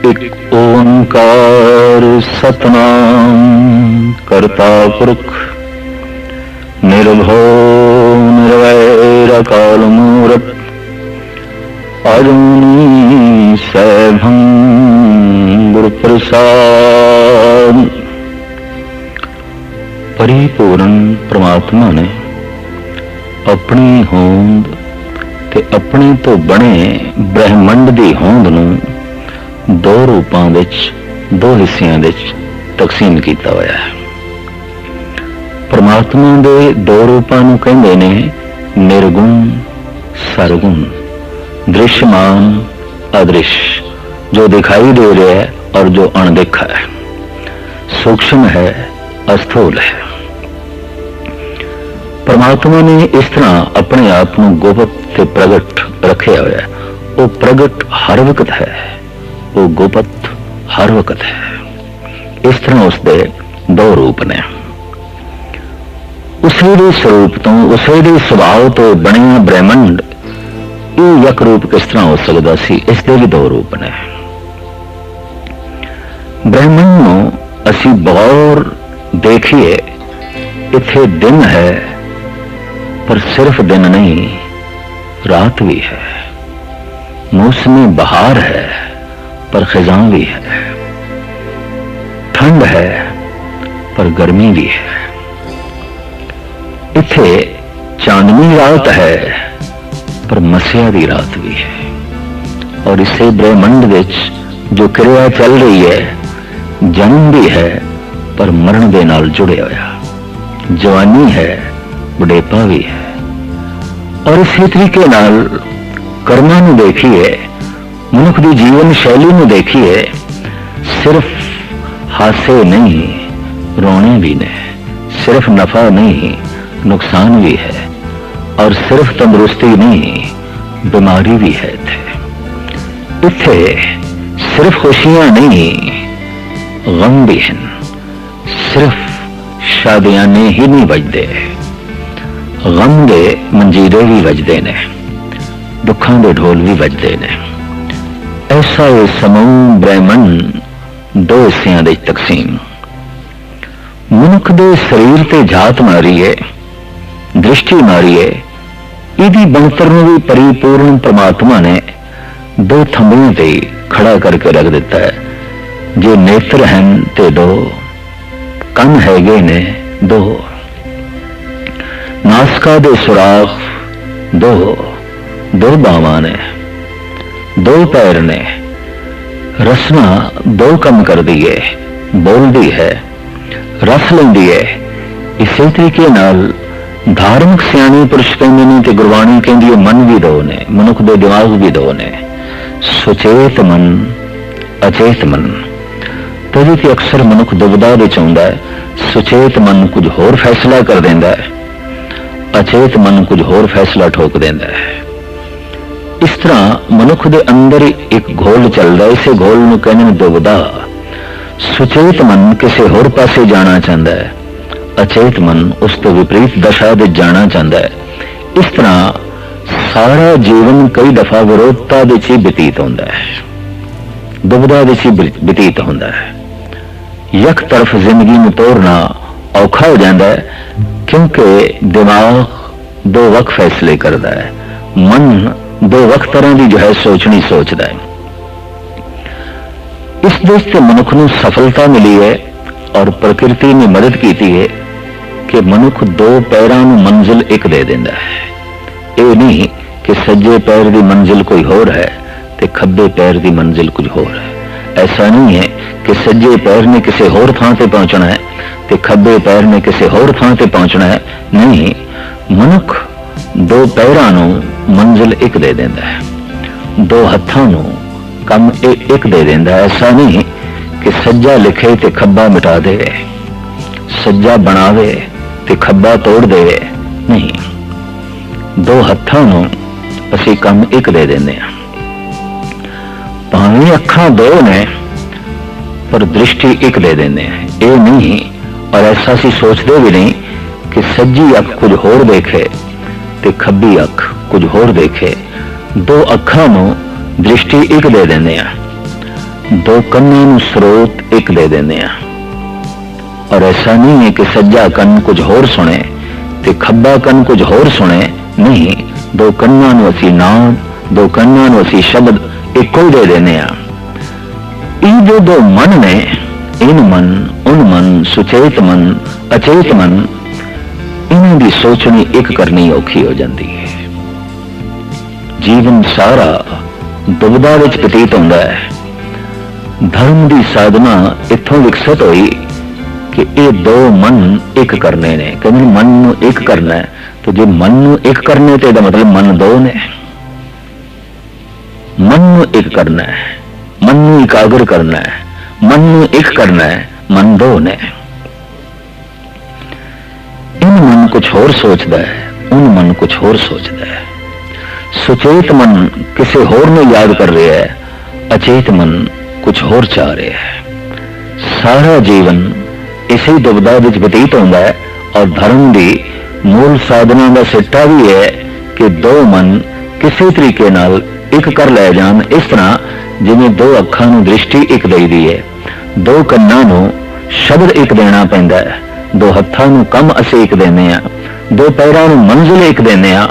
एक ओंकार सतनाम करता पुरख निर्भव निर्वैर अकाल मूरत अजूनी सैभं गुरु प्रसाद। परिपूर्ण परमात्मा ने अपनी होंद ते अपने तो बने ब्रह्मंड की होंद नूं दो रूपां विच दो हिस्सियां विच तकसीम किया होया है। परमात्मा दे दो रूपां नूं कहंदे ने निर्गुण सरगुण, दृश्यमान अदृश्य, जो दिखाई दे रहा है और जो अणदेखा है, सूक्ष्म है अस्थूल है। परमात्मा ने इस तरह अपने आप नूं गुप्त ते प्रगट रखे होया है। वो प्रगट हर वक्त है, वो गुप्त हर वक्त है। इस तरह उसके दो रूप ने। उसे दे स्वरूप तो उसे दे सुभाव तो बनिया ब्रह्मंड ये एक रूप किस तरह हो सकता सी? इसके भी दो रूप ने। ब्रह्मंड नूं असी गौर देखिए, इथे दिन है पर सिर्फ दिन नहीं, रात भी है। मौसमी बहार है पर खिजां भी है। ठंड है पर गर्मी भी है। इथे चांदनी रात है पर मसिया दी रात भी है। और इसे ब्रह्मंड विच जो क्रिया चल रही है, जन्म भी है पर मरण दे नाल जुड़े होया, जवानी है बुढ़ेपा भी है। और इसी तरीके नाल कर्मां नूं देखिए, मनुख की जीवन शैली में देखिए, सिर्फ हासे नहीं रोने भी ने, सिर्फ नफा नहीं नुकसान भी है, और सिर्फ तंदुरुस्ती नहीं बीमारी भी है। इत्थे सिर्फ खुशियां नहीं गम भी हैं, सिर्फ शादियां ने ही नहीं बजदे, गम दे मंजीरे भी बजदे ने, दुखां दे ढोल भी बजदे ने। ऐसा ये समूह ब्रह्मंड दो हिस्सियां दे तकसीम। मनुख दे शरीर ते जात मारीए, दृष्टि मारीए, इदी बनतर नूं भी परिपूर्ण परमात्मा ने दो थंबियां ते खड़ा करके रख दिता है। जे नेत्र हैं ते दो, कन हैगे ने दो, नासका दे सुराख दो, दो बावां ने, दो पैर ने, रसना दो कम कर दिए, बोलती है, रस लेंदी है। इसी तरीके नाल धार्मिक सियाणे पुरुष कहते हैं कि गुरबाणी कहती है मन भी दो ने, मनुख दे दिमाग भी दो ने, सुचेत मन अचेत मन। तभी तो अक्सर मनुख दुविधा विच आउंदा है। सुचेत मन कुछ होर फैसला कर देंदा है, अचेत मन कुछ होर फैसला ठोक देंदा है। इस तरह मनुख दे अंदर एक घोल चलता है। इसे घोल नूं कहने ने दुविधा। सुचेत मन किसी होर पासे जाना चाहता है, अचेत मन उस तो विपरीत दशा दे जाना चाहता है। इस तरह सारा जीवन कई दफा विरोधता दे ही व्यतीत होता है, दुविधा दे ही व्यतीत होता है। यक तरफ जिंदगी में तोड़ना औखा हो जाता है, क्योंकि दिमाग दो वक्त फैसले करता है, मन दो वक्त तरह की जो है सोचनी सोचता है। इस देश से मनुख को सफलता मिली है और प्रकृति ने मदद की है कि मनुख दो पैरों में मंजिल एक दे देता है। ये नहीं कि सज्जे पैर की मंजिल कोई होर है ते खब्बे पैर की मंजिल कुछ होर है। ऐसा नहीं है कि सज्जे पैर ने किसी होर थां ते पहुंचना है ते खब्बे पैर ने किसी होर थां ते पहुंचना है। नहीं, मनुख दो पैरों नूं मंजिल एक दे देता है, दो हत्थां नूं कम एक दे देता है। ऐसा नहीं कि सज्जा लिखे ते खब्बा मिटा दे, सज्जा बनावे ते खब्बा तोड़ दे। नहीं, दो हत्थां नूं असीं कम एक दे देंदे हां। भावें अखां दो ने पर दृष्टि एक दे देंदे हैं। ये नहीं, और ऐसा सी सोचते भी नहीं कि सज्जी अख कुछ होर देखे ते खब्बी अख कुछ होर देखे। दो अखां नूं दृष्टि एक दे देंदे हां। दो कन्नां नूं स्रोत एक दे देने आ। और ऐसा नहीं है कि सज्जा कन कुछ होर सुने ते खब्बा कन कुछ होर सुने, नहीं, दो कन्नां नूं असीं नाम, दो कन्नां नूं असीं शब्द इक्को ही दे देने आ। ये जो दो मन ने, इन मन, उन मन, सुचेत मन, अचेत मन, इन्हां दी सोचनी एक करनी औखी हो जाती है। जीवन सारा दुविधा विच बतीत होंदा है। धर्म की साधना इत्थों विकसित हुई कि ये दो मन एक करने ने, क्योंकि मन नूं एक करना है। तो जो मन नूं एक करने तो मतलब मन दो ने। मन नूं एक करना है, मन नूं एकाग्र करना है, मन नूं एक करना है, मन दो ने। इन मन कुछ होर सोचता है, उन मन कुछ होर सोचता है। सुचेत मन किसी होर ने याद कर रहा है, अचेत मन कुछ होर चाह रहा है। सारा जीवन इसी दुविधा विच बतीत होता है। और धर्म की मूल साधना का सिट्टा भी है कि दो मन किसी तरीके नाल एक कर ले जान। इस तरह जिवें दो अखां नूं दृष्टि एक दई दी है, दो कन्नां नूं शब्द एक देना पैंदा है, दो हत्थां नूं कम असीं एक देने आ, दो पैरां नूं मंजिल एक देने आ।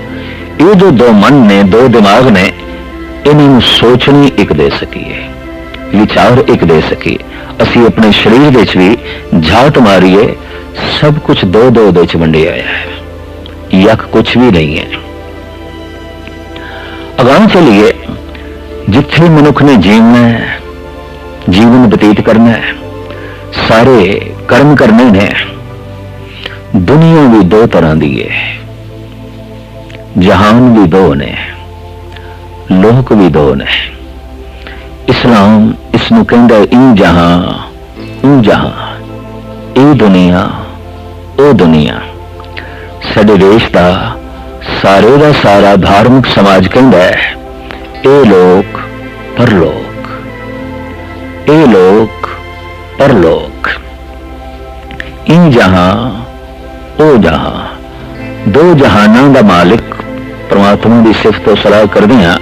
ये जो दो मन ने, दो दिमाग ने, इन्हां सोचनी एक दे सकीए, विचार एक दे सकीए। असी अपने शरीर विच भी झात मारीए, सब कुछ दो दो दे च वंडिया है, यक कुछ भी नहीं है। अगां चलिए, जिथे मनुख ने जीवना है, जीवन बतीत करना है, सारे कर्म करने ने। दुनिया भी दो तरह की है, जहान भी दो ने, लोक भी दो ने। इस्लाम इसनूं कहंदा ई जहां, ऊ जहां, ए दुनिया, ओ दुनिया। साडे देश का सारे का सारा धार्मिक समाज कहंदा है ए लोक परलोक, ए लोक परलोक, ई जहां, ओ जहां। दो जहानां दा मालिक परमात्मा की सिफत और सलाह करदियां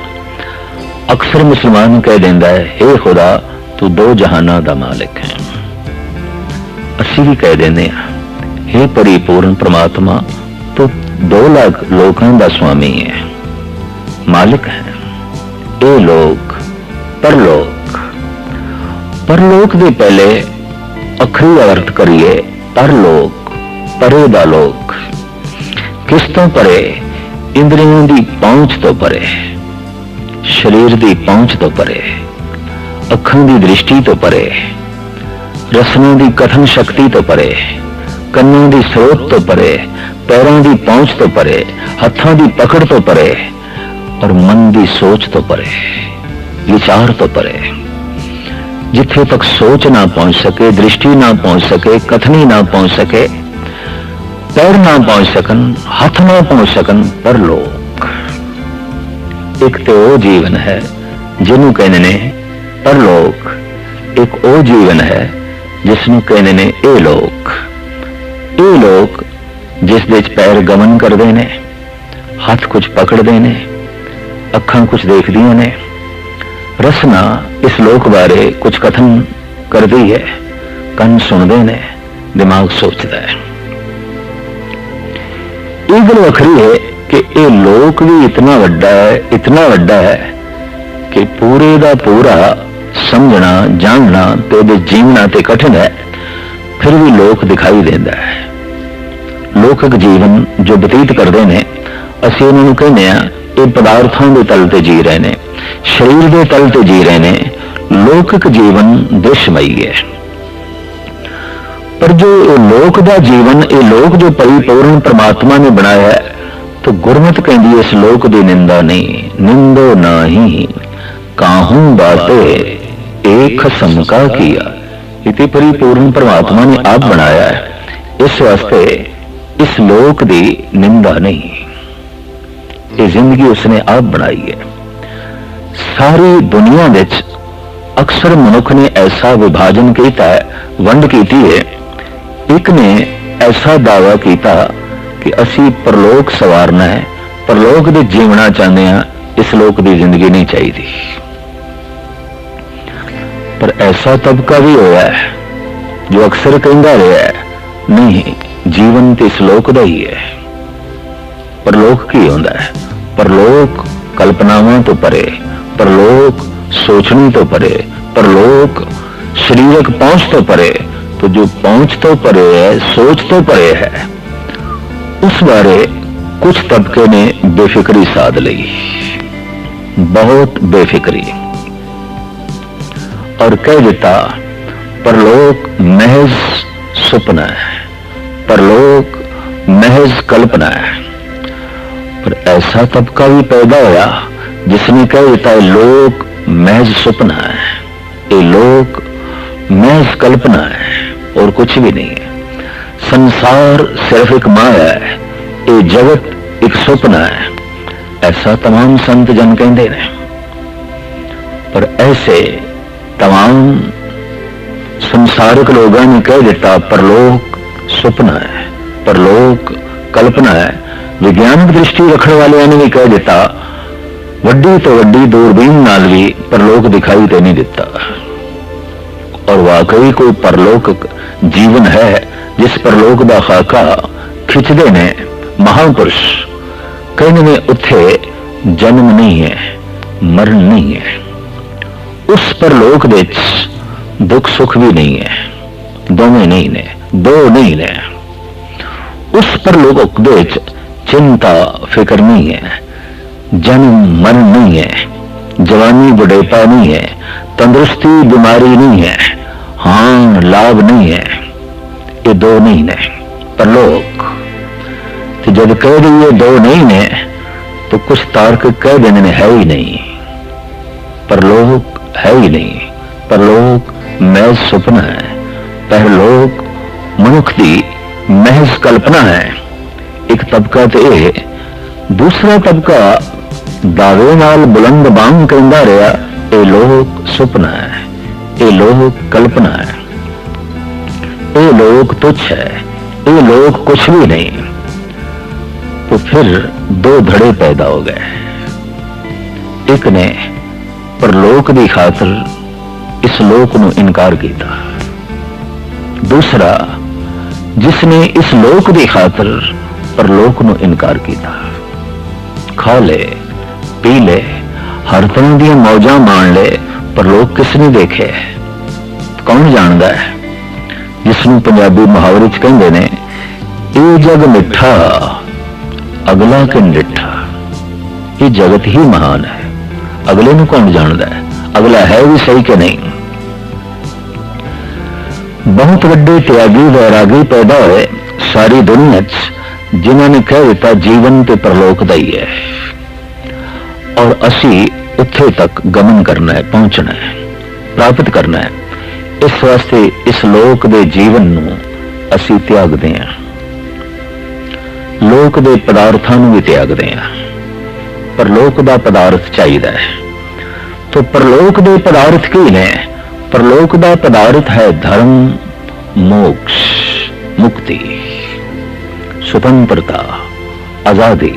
अक्सर मुसलमान कह देंदा है, हे खुदा तू दो जहाना दा मालिक है। असी भी कह देने हे परिपूर्ण परमात्मा तू 2 लाख लोगों का स्वामी है, मालिक है। ए लोक परलोक, परलोक दे पहले अखरी अर्थ करिए परलोक, परे दा लोक। किस तो परे? इंद्रियों की पहुंच तो परे, शरीर की पहुंच तो परे, अखां की दृष्टि तो परे, रसना की कथन शक्ति तो परे, कन्नां की स्रोत तो परे, पैरों की पहुंच तो परे, हत्थों की पकड़ तो परे, और मन की सोच तो परे, विचार तो परे। जिथे तक सोच ना पहुंच सके, दृष्टि ना पहुंच सके, कथनी ना पहुंच सके, पैर ना पहुंच सकन, हाथ ना पहुंच सकन, परलोक। एक तो वो जीवन है जिन्हों कहने ने परलोक, एक वो जीवन है जिसनों कहने ने ए लोक। ए लोक जिस दे पैर गमन करते ने, हाथ कुछ पकड़ते ने, अखां कुछ देखदियां ने, रसना इस लोक बारे कुछ कथन करती है, कन सुनते ने, दिमाग सोचता है। ये गल वखरी है कि ये लोक भी इतना वड्डा है, इतना वड्डा है कि पूरे का पूरा समझना, जानना तो जीवना तो कठिन है, फिर भी लोक दिखाई देता है। लौकिक जीवन जो बतीत करते हैं, असीं उन्होंने कहने ये पदार्थों के तल ते जी रहे हैं, शरीर के तल ते जी रहे हैं। लौकिक जीवन दृश्यमयी है, पर जो लोक का जीवन, ये लोक जो परिपूर्ण परमात्मा ने बनाया है, तो गुरमत कहती इस लोक की निंदा नहीं, निंदो नाही काहू बाते एक खसम का किया। इति परिपूर्ण परमात्मा ने आप बनाया है, इस वास्ते इस लोक की निंदा नहीं, ये जिंदगी उसने आप बनाई है। सारी दुनिया विच अक्सर मनुख ने ऐसा विभाजन किया है, वंड की है। एक ने ऐसा दावा किया कि असी परलोक सवारना है, परलोक दे जीवना चाहते हैं, इस लोक की जिंदगी नहीं चाहिए। पर ऐसा तबका भी होया है जो अक्सर कहता रहा है, नहीं जीवन तो इस लोक का ही है। परलोक की होता है? परलोक कल्पनावां तो परे, परलोक सोचने तो परे, परलोक शरीरक पहुंच तो परे। तो जो पहुंच तो परे है, सोच तो परे है, उस बारे कुछ तबके ने बेफिक्री साध ली, बहुत बेफिक्री, और कह देता परलोक महज सुपना है, परलोक महज कल्पना है। पर ऐसा तबका भी पैदा होया जिसने कह देता है लोक महज सुपना है, ये लोक महज कल्पना है और कुछ भी नहीं है। संसार सिर्फ एक माया है, ये जगत एक सुपना है। ऐसा तमाम संत जन कहते हैं। पर ऐसे तमाम संसारिक लोगों ने कह देता परलोक सुपना है, परलोक कल्पना है। विज्ञानिक दृष्टि रखने वाले ने भी कह देता वड्डी तो वड्डी दूरबीन नाल भी परलोक दिखाई तो नहीं देता। और वाकई कोई परलोक जीवन है जिस परलोक का खाका खिंचते ने महापुरुष, कहने में उत्थे जन्म नहीं है, मरण नहीं है। उस परलोक दे दुख सुख भी नहीं है, दोवें नहीं ने, दो नहीं ने। उस परलोक दे चिंता फिक्र नहीं है, जन्म मरण नहीं है, जवानी बुढ़ेपा नहीं है, तंदुरुस्ती बीमारी नहीं है, हां लाभ नहीं है, ये दो नहीं ने परलोक। तो जब कह रही ये दो नहीं ने तो कुछ तार्किक कह देने ने है ही नहीं, परलोक है ही नहीं, परलोक महज सुपना है, परलोक मनुख की महज कल्पना है। एक तबका तो यह, दूसरा तबका दावे नाल बुलंद बांग कहता रहा ये लोक सुपना है, ये लोक कल्पना है, ये लोक तुच्छ है, ये लोक कुछ भी नहीं। तो फिर दो धड़े पैदा हो गए। एक ने परलोक की खातर इस लोक को इनकार किया, दूसरा जिसने इस लोक की खातर परलोक को इनकार किया। खा ले पी ले हर तरह दी मौजा मान ले, परलोक किसने देखे? कौन जानता है? जिसनों पंजाबी मुहावरे च कहंदे ने ये जग मिठा अगला किन डिठा। ये जगत ही महान है, अगले नूं कौन जानता है? अगला है भी सही कि नहीं? बहुत वड्डे त्यागी वैरागी पैदा हुए सारी दुनिया च, जिन्होंने कह दिता जीवन ते परलोक दा ही है और असी उत्थे तक गमन करना है, पहुंचना है, प्राप्त करना है। इस वास्ते इस लोक दे जीवन नूं असी त्यागदे हैं, लोक दे पदार्थां नूं भी त्यागदे हैं। परलोक दा पदार्थ चाहिदा है। तो परलोक दे पदार्थ की ने? परलोक दा पदार्थ है धर्म, मोक्ष, मुक्ति, स्वतंत्रता, आजादी।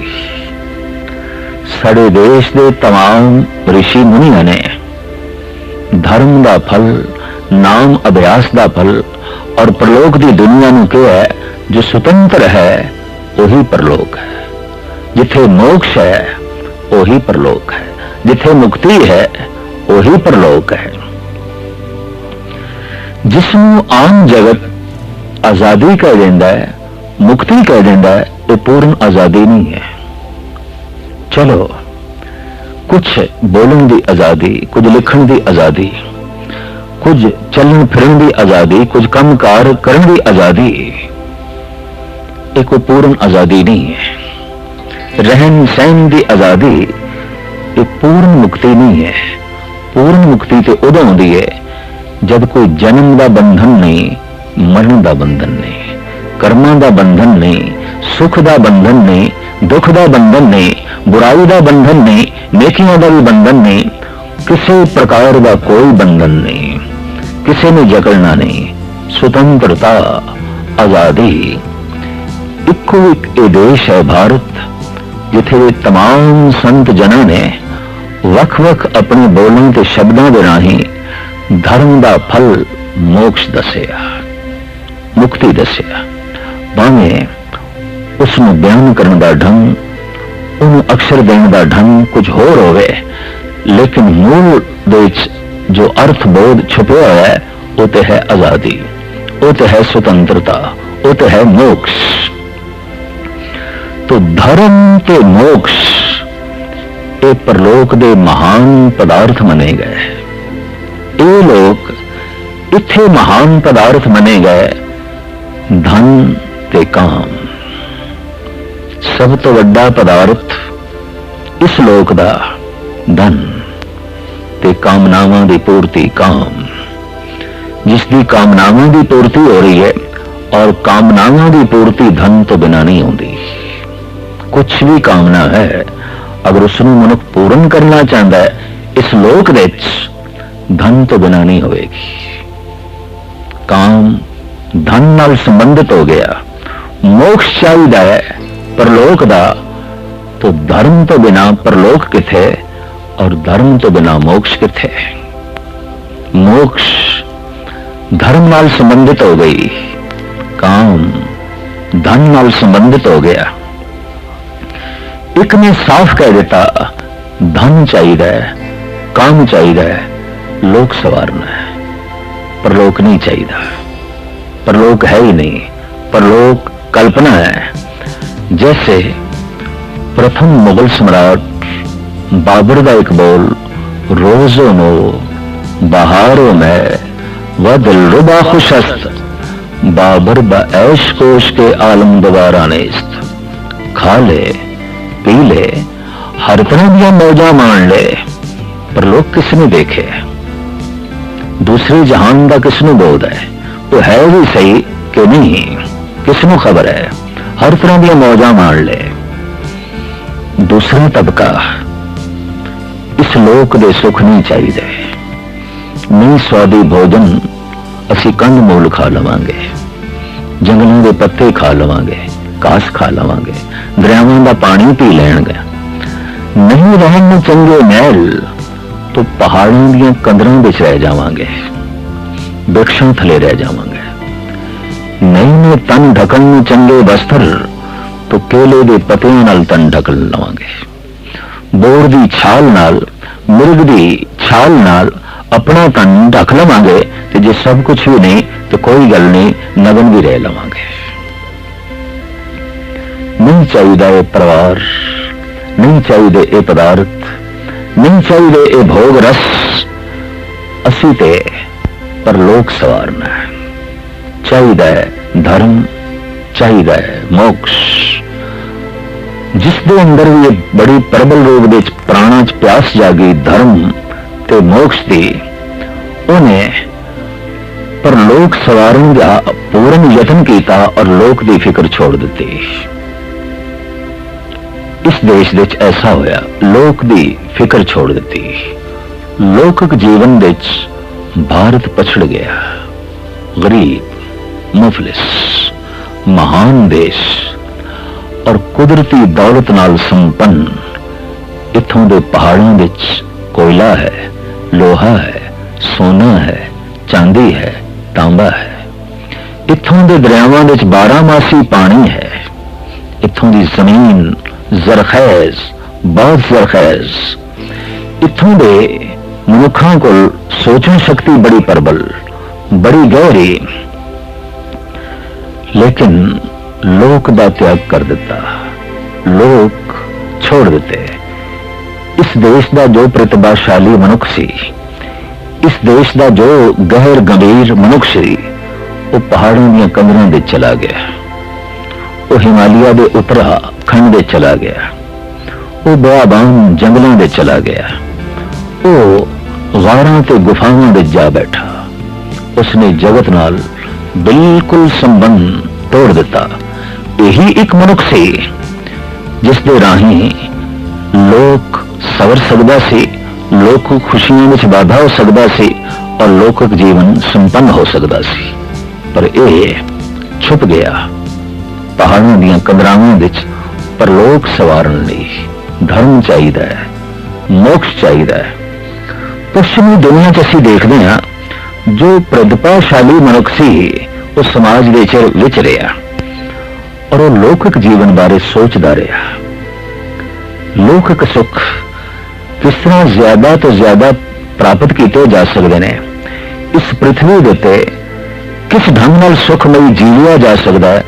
साडे देश दे तमाम ऋषि मुनियां ने धर्म दा फल, नाम अभ्यास दा फल और परलोक दी दुनिया नूं कहा है जो स्वतंत्र है वही परलोक है, जिथे मोक्ष है वही परलोक है, जिथे मुक्ति है वही परलोक है। जिसनों आम जगत आजादी कह देंदा है, मुक्ति कह देंदा है, ये पूर्ण आजादी नहीं है। चलो कुछ बोलने की आजादी, कुछ लिखण की आजादी, कुछ चलन फिरन की आजादी, कुछ कामकार करने की आजादी, ये कोई पूर्ण आजादी नहीं है। रहन सहन की आजादी ये पूर्ण मुक्ति नहीं है। पूर्ण मुक्ति तो उदों होती है जब कोई जन्म का बंधन नहीं, मरण का बंधन नहीं, कर्मां का बंधन नहीं, सुख का बंधन नहीं, दुख का बंधन नहीं, बुराई का बंधन नहीं, नेकियों का भी बंधन नहीं, किसी प्रकार का कोई बंधन नहीं, किसी ने जकड़ना नहीं। स्वतंत्रता, आजादी। इको एक ये देश है भारत, जिथे तमाम संत जना ने वख-वख अपने बोलने के शब्दों के राही धर्म का फल मोक्ष दसिया, मुक्ति दसिया। भावें उसनूं बयान करने का ढंग, उन्होंने अक्षर देने का ढंग कुछ होर होवे, लेकिन मूल दे जो अर्थ बोध छुपा हुआ है वो तो है आजादी, वो तो है स्वतंत्रता, वो तो है मोक्ष। तो धर्म ते मोक्ष ये परलोक दे महान पदार्थ मने गए। ये लोग इत्थे महान पदार्थ मने गए, धन ते काम। सब तो वड्डा पदार्थ इस लोक दा धन ते कामनावां दी पूर्ति, काम। जिसकी कामनावां की पूर्ति हो रही है, और कामनावां की पूर्ति धन तो बिना नहीं होती। कुछ भी कामना है, अगर उसनूं मनुख पूर्ण करना चाहता है इस लोक विच, धन तो बिना नहीं होगी। काम धन नाल संबंधित हो गया। मोक्ष चाहिदा है परलोक दा, तो धर्म तो बिना परलोक किथे, और धर्म तो बिना मोक्ष किथे। मोक्ष धर्म नाल संबंधित हो गई, काम धन नाल संबंधित हो गया। एक ने साफ कह देता धन चाहिए, काम चाहिए, लोक सवारना है, परलोक नहीं चाहिए। परलोक है ही नहीं, परलोक कल्पना है। जैसे प्रथम मुगल सम्राट बाबर का एक बोल, रोजो नो बहारों में वह दिलरुबा खुशस्त, बाबर बऐश कोश के आलम दोबारा नेस्त। खा ले पी ले, हर तरह दिया मौजा मान ले, पर लोग किसने देखे? दूसरे जहान का किसने बोध है? तो है भी सही कि नहीं, किसनों खबर है? हर तरह दिया मौजा मान ले। दूसरा तबका इस लोक दे सुख नहीं चाहिए। नहीं स्वादी भोजन असी कंद मूल खा लवांगे, जंगलों के पत्ते खा लवांगे, घास खा लवांगे, दरियावां का पानी पी लेंगे। नहीं रहन चंगे महल, तो पहाड़ों दी कंदरां विच रह जावांगे, वृक्षों थले रह जावांगे। नहीं ने तन ढकन में चंगे वस्त्र, तो केले के पत्तियां नाल तन ढक लवांगे। बोर दी छाल नाल, मिर्ग दी छाल नाल अपना तन ढक लवांगे। ते जे सब कुछ भी नहीं तो कोई गल नहीं, नगन भी रह लवांगे। नहीं चाहिए ये परिवार, नहीं चाहिए ये पदार्थ, नहीं चाहिए ये भोग रस। असी ते परलोक सवारना है। चाहिए धर्म, चाहिए मोक्ष। जिसके अंदर भी बड़ी प्रबल रूप दे प्राणा च प्यास जागी धर्म ते मोक्ष दी, उन्हें परलोक सवारन का पूर्ण यत्न किया और लोक की फिक्र छोड़ दी। इस देश विच ऐसा होया, लोक की फिक्र छोड़ दी। लोकक जीवन विच भारत पछड़ गया। गरीब, मुफलिस, महान देश और कुदरती दौलत नाल संपन्न। इथों दे पहाड़ों विच कोयला है, लोहा है, सोना है, चांदी है, तांबा है। इथों दे दरियावां विच 12 मासी पानी है। इथों दी जमीन जरखैज, बहुत जरखैज। इथों दे मनुखां कोल सोचण शक्ति बड़ी प्रबल, बड़ी गहरी, लेकिन लोक दा त्याग कर दिता, लोक छोड़ देते। इस देश का जो प्रतिभाशाली मनुख सी, इस देश का जो गहर गंभीर मनुख सी, वो पहाड़ों दी कंदरां दे चला गया। वो हिमालय के उत्तरा खंड दे चला गया। वो बियाबान जंगलों दे चला गया। वो गारां ते गुफावां दे जा बैठा। उसने जगत नाल बिल्कुल संबंध तोड़ दिता। यही एक मनुख सी जिसके राही लोक सवर सकदा सी, लोक खुशियों में वाधा हो सकता सी और लोकक जीवन संपन्न हो सकता सी। पर यह छुप गया पहाड़ों दी कंदरावां विच। परलोक सवारन लई धर्म चाहिए, मोक्ष चाहिए। पश्चिमी दुनिया च असीं देखते हैं जो प्रतिभाशाली मनुख सी वो समाज दे विच रहा और वो लौकिक जीवन बारे सोचता रहा। लौकिक सुख किस तरह ज्यादा तो ज्यादा प्राप्त किए जा सकते हैं, इस पृथ्वी के उत्ते किस ढंग नाल सुखमई जीविया जा सकता है।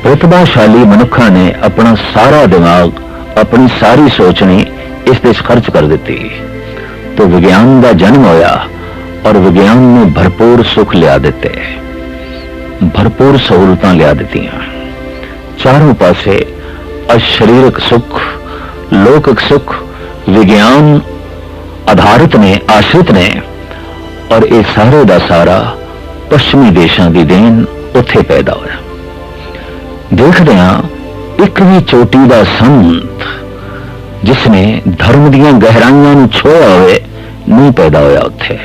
प्रतिभाशाली मनुखा ने अपना सारा दिमाग, अपनी सारी सोचनी इस देश खर्च कर दी तो विज्ञान का जन्म होया और विज्ञान ने भरपूर सुख लिया दिते, भरपूर सहूलतां लिया दित्तियां। चारों पासे अशरीरक सुख, लौकिक सुख विज्ञान आधारित ने, आश्रित ने, और ये सारे का सारा पश्चिमी देशों की देन उत्थे पैदा होया। देखते हैं एक भी चोटी का संत जिसने धर्म दियां गहराइयां नूं छोया होवे नहीं पैदा होया उत्थे,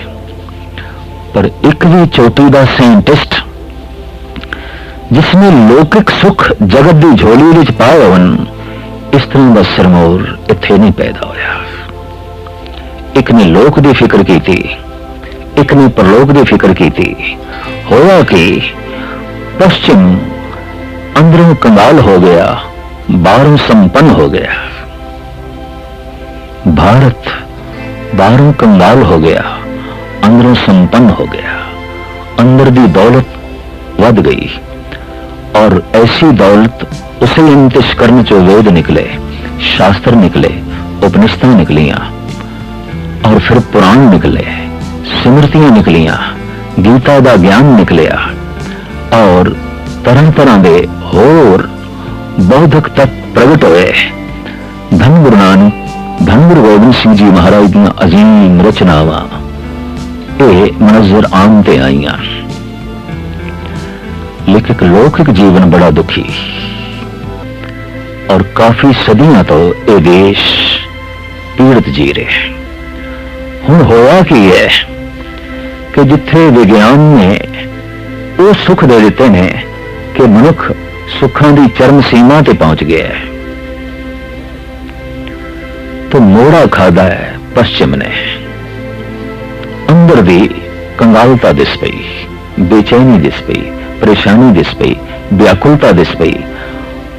पर एक भी चोटी का साइंटिस्ट जिसने लौकिक सुख जगत की झोली विच पाए होवन, इस तरह का सरमोर इत्थे नहीं पैदा होया। एक ने लोक की फिक्र की थी, एक ने परलोक की फिक्र की थी। होया कि पश्चिम अंदरों कंगाल हो गया, बाहरों संपन्न हो गया। भारत बाहरों कंगाल हो गया, अंदरों संपन्न हो गया। अंदर की दौलत वध गई और ऐसी दौलत उसे इंतश करने चो वेद निकले, शास्त्र निकले, उपनिषदां निकलियां और फिर पुराण निकले, स्मृतियां निकलियां, गीता का ज्ञान निकलिया और तरह तरह के होर बौद्धिक तत्व प्रगट हुए। धन गुरु नानक, धन गुरु गोबिंद सिंह जी महाराज दी अजीम रचनावां ये नजर आमते आईयां। लेकिन लौकिक जीवन बड़ा दुखी और काफी सदियां तो ये देश पीड़ित जी रहे। हुण होया की है कि जिथे विज्ञान ने वो सुख दे दिते ने कि मनुख सुखां दी चरम सीमा ते पहुंच गया है, तो मोड़ा खादा है पश्चिम ने। अंदर दी कंगालता दिस पई, बेचैनी दिस पई, परेशानी दिस पई, व्याकुलता दिस पई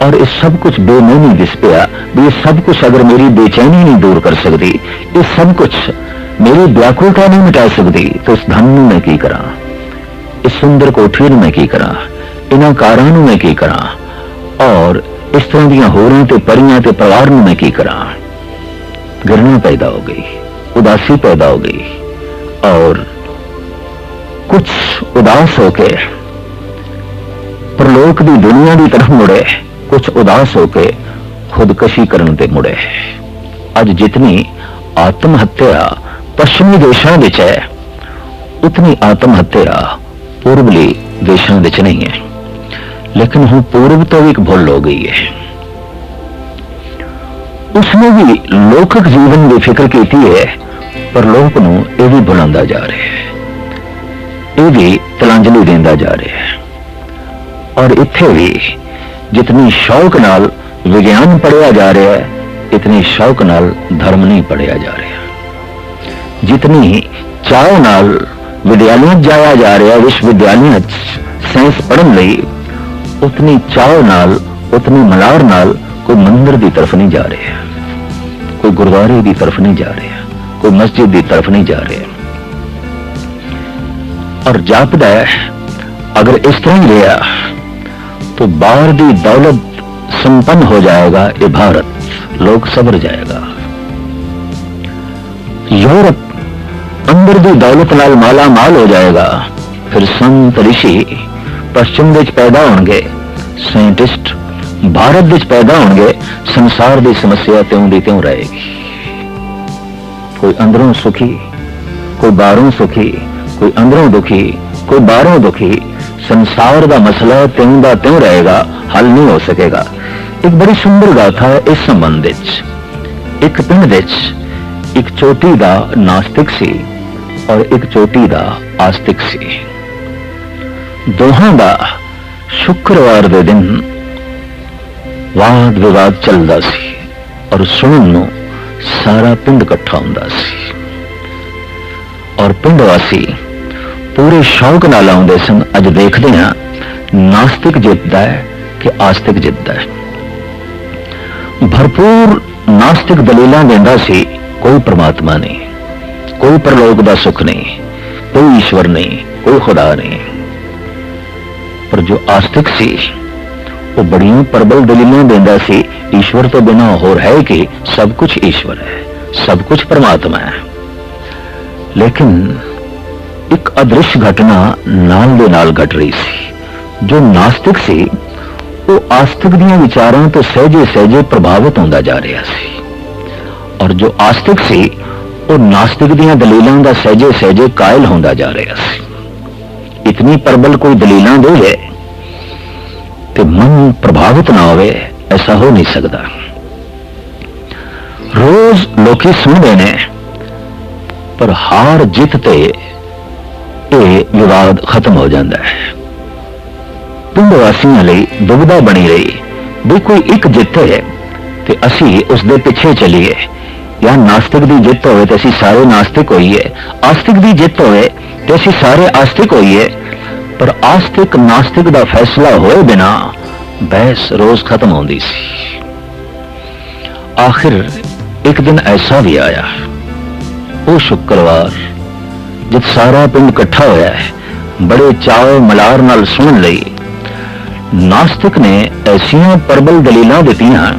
और इस सब कुछ बेमैनी दिस पिया भी ये सब कुछ अगर मेरी बेचैनी नहीं दूर कर सकती, ये सब कुछ मेरी व्याकुलता नहीं मिटा सकती, तो इस धन नूं मैं की करा, इस सुंदर कोठी नूं मैं की करा, इन्हां कारां नूं मैं की करा और इस तरह दीयां होरां ते परियां ते परिवार नूं मैं की करा। घृणा पैदा हो गई, उदासी पैदा हो गई और कुछ उदास होके परलोक की दुनिया की तरफ मुड़े, कुछ उदास होके खुदकशी करने ते मुड़े। अज जितनी आत्महत्या पश्चिमी देशों विच है, उतनी आत्महत्या पूर्वली देशों विच नहीं है। लेकिन हुण पूर्व तो भी एक भुल हो गई है। उसने भी लौकिक जीवन की फिक्र की है, पर लोक नूं ये भी भुलांदा जा रहा है, ये भी तिलांजलि देंदा जा रहा है। और इत्थे भी जितनी शौक नाल विज्ञान पढ़िया जा रहा है, इतनी शौक नाल धर्म नहीं पढ़िया जा रहा। जितनी चाव नाल विद्यालय जाया जा रहा है, विश्वविद्यालय साइंस पढ़ने लई, उतनी चाव नाल, उतनी मलार नाल कोई मंदिर की तरफ नहीं जा रहा, कोई गुरुद्वारे की तरफ नहीं जा रहा, कोई मस्जिद की तरफ नहीं जा रहा। और जापदा है अगर इस तरह ही रहा तो बाहर की दौलत संपन्न हो जाएगा ये भारत, लोग सबर जाएगा। यूरोप अंदर की दौलत नाल माला माल हो जाएगा, फिर संत ऋषि पश्चिम विच पैदा होंगे, साइंटिस्ट भारत विच पैदा होंगे, संसार की समस्या त्यों दी त्यों रहेगी। कोई अंदरों सुखी, कोई बाहरों सुखी, कोई अंदरों दुखी, कोई बाहरों दुखी। संसार का मसला त्यों दा त्यों रहेगा, हल नहीं हो सकेगा। एक बड़ी सुंदर गाथा है इस संबंध विच। एक पिंड विच एक चोटी दा नास्तिक सी और एक चोटी दा आस्तिक सी। दोहां दा शुक्रवार दे दिन वाद विवाद चलदा सी और सुनन नूं सारा पिंड इकट्ठा हुंदा सी और पिंड वासी पूरे शौक नाल आउंदे सन। अज देखते हैं नास्तिक जितदा है कि आस्तिक जितदा है। भरपूर नास्तिक दलीलां देंदा सी, कोई परमात्मा नहीं, कोई परलोक दा सुख नहीं, कोई ईश्वर नहीं, कोई खुदा नहीं। पर जो आस्तिक सी वो बड़ियां प्रबल दलीलां देंदा सी, ईश्वर तो बिना होर है कि सब कुछ ईश्वर है, सब कुछ परमात्मा है। लेकिन एक अदृश्य घटना नाल दे नाल घट रही सी। जो नास्तिक सी वो आस्तिक दियां विचारां तो सहजे सहजे प्रभावित होंदा जा रहा सी, और जो आस्तिक सी वो नास्तिक दियां दलीलां दा सहजे सहजे कायल होंदा जा रहा सी। इतनी प्रबल कोई दलीलां दे कि मन प्रभावित ना होवे, ऐसा हो नहीं सकता। रोज लोकी सुनते ने, पर हार जित ते विवाद खत्म हो जाता है। पिंड वासियों लई दुविधा बनी रही भी कोई एक जित है तो असी उसके पिछे चलीए, या नास्तिक की जित होवे तो असी सारे नास्तिक होइए, आस्तिक की जित होवे तो असी सारे आस्तिक होइए। पर आस्तिक नास्तिक का फैसला होए बिना बहस रोज खत्म होती सी। आखिर एक दिन ऐसा भी आया, वो शुक्रवार जब सारा पिंड इकट्ठा होया है, बड़े चाव मलार नाल सुन लई। नास्तिक ने ऐसियां प्रबल दलीलां दित्तियां,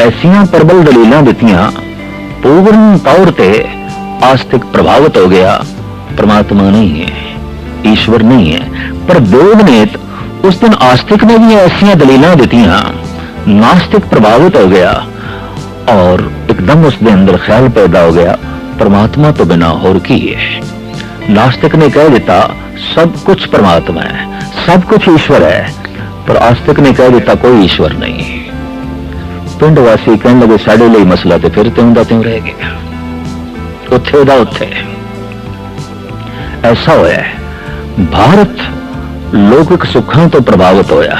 ऐसियां प्रबल दलीलां दित्तियां, पूर्ण तौर ते आस्तिक प्रभावित हो गया। परमात्मा नहीं है, ईश्वर नहीं है। पर देवनेत उस दिन आस्तिक ने भी ऐसियां दलीलां दित्तियां, नास्तिक प्रभावित हो गया और एकदम उसके अंदर ख्याल पैदा हो गया, परमात्मा तो बिना और की है। नास्तिक ने कह दिता सब कुछ परमात्मा है, सब कुछ ईश्वर है, पर आस्तिक ने कह दिता कोई ईश्वर नहीं। पिंड वासी कहने लगे साडे लिए मसला तो फिर त्यों दा त्यों रह गया, उत्थे दा उत्थे। ऐसा होया भारत लौकिक सुखां तो प्रभावित होया,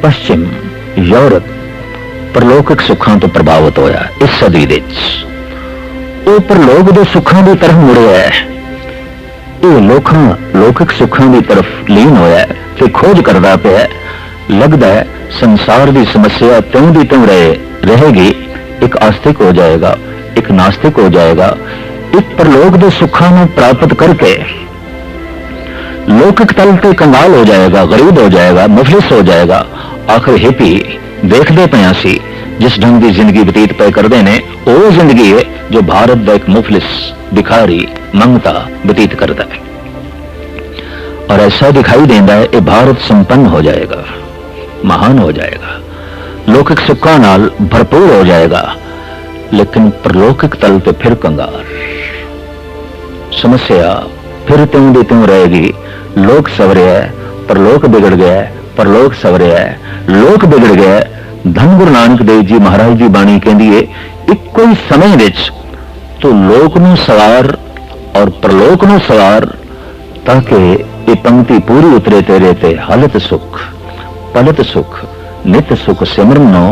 पश्चिम यूरोप परलौकिक सुखां तो प्रभावित होया। इस सदी दे वो परलोक दे सुखां की तरफ मुड़िया है, ये लौकिक सुखां की तरफ लीन होया ते खोज करता पे। लगता है संसार की समस्या त्यों दी त्यों रहेगी, एक आस्तिक हो जाएगा, एक नास्तिक हो जाएगा। एक परलोक दे सुखां नूं प्राप्त करके लौकिक तल पे कंगाल हो जाएगा, गरीब हो जाएगा, मुफलिस हो जाएगा। आखिर हिपी देखते पे सी जिस ढंग की जिंदगी बतीत पे करते हैं, वो जिंदगी है जो भारत का एक मुफलिस भिखारी मंगता बतीत करता है। और ऐसा दिखाई देता है कि भारत संपन्न हो जाएगा, महान हो जाएगा, लौकिक सुखों नाल भरपूर हो जाएगा, लेकिन परलौकिक तल पे फिर कंगाल। समस्या फिर त्यों दी त्यों रहेगी। लोक सवरे है, परलोक बिगड़ गया है, परलोक सवरे है, लोक बिगड़ गया है। धन गुरु नानक देव जी महाराज जी बाणी कहती है, इक्को ही समय विच तो लोक नूं सवार और परलोक नूं सवार, ताकि ये पंक्ति पूरी उतरे तेरे ते हालत सुख पलत सुख नित सुख सिमरनो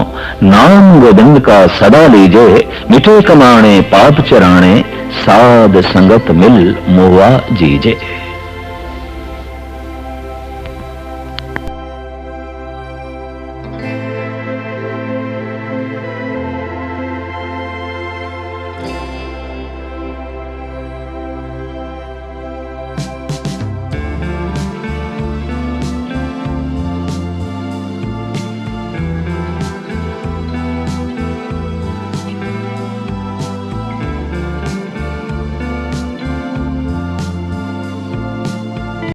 नाम गोविंद का सदा लीजे, मिठे कमाणे पाप चराणे साध संगत मिल मोवा जीजे।